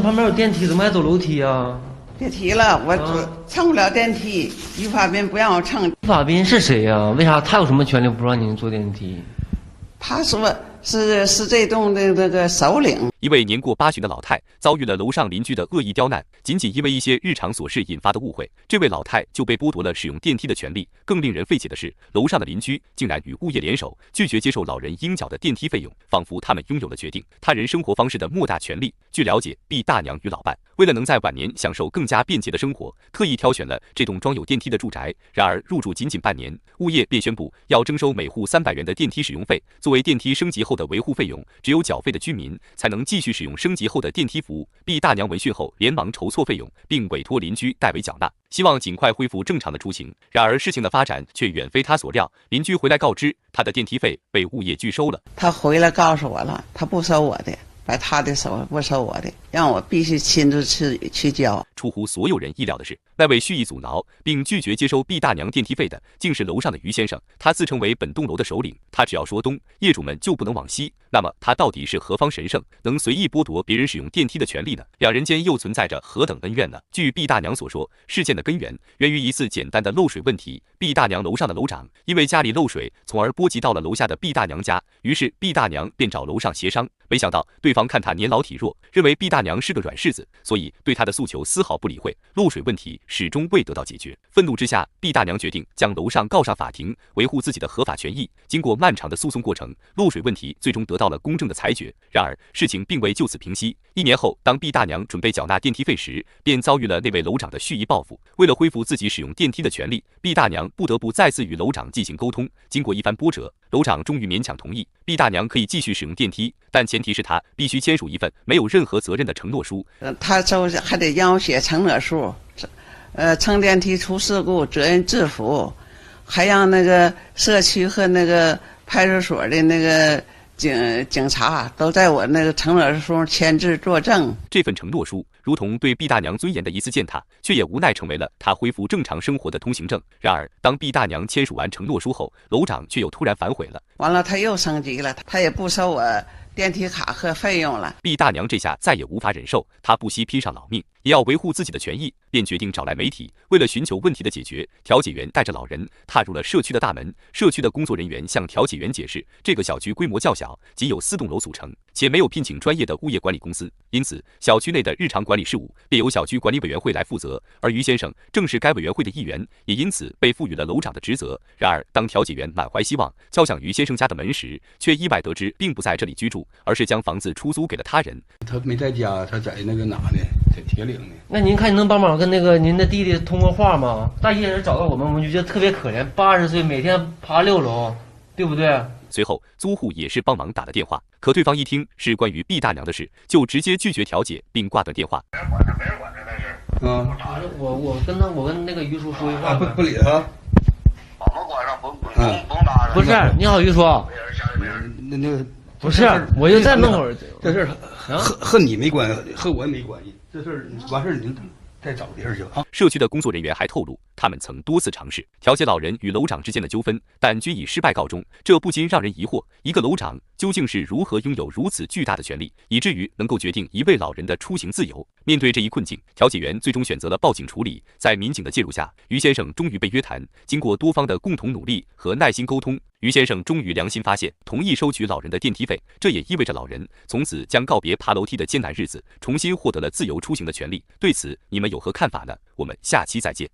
旁边有电梯，怎么还走楼梯啊？别提了，我乘不了电梯，于法斌不让我乘。于法斌是谁呀？为啥他有什么权利不让您坐电梯？他说是这栋的这个首领。一位年过80的老太遭遇了楼上邻居的恶意刁难，仅因为一些日常琐事引发的误会，这位老太就被剥夺了使用电梯的权利。更令人费解的是，楼上的邻居竟然与物业联手，拒绝接受老人应缴的电梯费用，仿佛他们拥有了决定他人生活方式的莫大权利。据了解，毕大娘与老伴为了能在晚年享受更加便捷的生活，特意挑选了这栋装有电梯的住宅。然而入住仅半年，物业便宣布要征收每户300元的电梯使用费，作为电梯升级后的维护费用，只有缴费的居民才能继续使用升级后的电梯服务。毕大娘闻讯后连忙筹措费用，并委托邻居代为缴纳，希望尽快恢复正常的出行。然而事情的发展却远非他所料，邻居回来告知他的电梯费被物业拒收了。他回来告诉我了，他不收我的，把他的收，不收我的，让我必须亲自去交。出乎所有人意料的是，那位蓄意阻挠并拒绝接收毕大娘电梯费的，竟是楼上的于先生。他自称为本栋楼的首领，他只要说东，业主们就不能往西。那么他到底是何方神圣，能随意剥夺别人使用电梯的权利呢？两人间又存在着何等恩怨呢？据毕大娘所说，事件的根源源于一次简单的漏水问题。毕大娘楼上的楼长因为家里漏水，从而波及到了楼下的毕大娘家，于是毕大娘便找楼上协商。没想到对方看他年老体弱，认为毕大娘是个软柿子，所以对他的诉求丝毫不理会，漏水问题始终未得到解决。愤怒之下，毕大娘决定将楼上告上法庭，维护自己的合法权益。经过漫长的诉讼过程，漏水问题最终得到了公正的裁决。然而事情并未就此平息。1年后，当毕大娘准备缴纳电梯费时，便遭遇了那位楼长的蓄意报复。为了恢复自己使用电梯的权利，毕大娘不得不再次与楼长进行沟通。经过一番波折，楼长终于勉强同意，毕大娘可以继续使用电梯，但前提是她必须签署一份没有任何责任的承诺书。他就是还得让我写承诺书，乘电梯出事故责任自负，还让那个社区和那个派出所的那个警察都在我那个承诺书上签字作证。这份承诺书如同对毕大娘尊严的一次践踏，却也无奈成为了她恢复正常生活的通行证。然而当毕大娘签署完承诺书后，楼长却又突然反悔了。完了他又升级了，他也不收我电梯卡和费用了。毕大娘这下再也无法忍受，她不惜拼上老命也要维护自己的权益，便决定找来媒体。为了寻求问题的解决，调解员带着老人踏入了社区的大门。社区的工作人员向调解员解释，这个小区规模较小，仅有4栋楼组成，且没有聘请专业的物业管理公司，因此小区内的日常管理事务便由小区管理委员会来负责。而于先生正是该委员会的一员，也因此被赋予了楼长的职责。然而当调解员满怀希望敲响于先生家的门时，却意外得知并不在这里居住，而是将房子出租给了他人。他没在家，他在那个哪呢？在铁岭呢。那您看，您能帮忙跟那个您的弟弟通个话吗？大夜里找到我们，我们就觉得特别可怜。80岁，每天爬6楼，对不对？随后租户也是帮忙打了电话，可对方一听是关于毕大娘的事，就直接拒绝调解并挂断电话。没人管这事。我跟那个于叔说一话。不理他。把门关上，甭搭着。不是，你好，于叔。那个不是，我就在门口。这事和你没关系，和我也没关系。这事完事你再找地儿去啊。社区的工作人员还透露，他们曾多次尝试调解老人与楼长之间的纠纷，但均以失败告终。这不禁让人疑惑，一个楼长究竟是如何拥有如此巨大的权力，以至于能够决定一位老人的出行自由？面对这一困境，调解员最终选择了报警处理。在民警的介入下，于先生终于被约谈。经过多方的共同努力和耐心沟通，于先生终于良心发现，同意收取老人的电梯费。这也意味着老人从此将告别爬楼梯的艰难日子，重新获得了自由出行的权利。对此，你们有何看法呢？我们下期再见。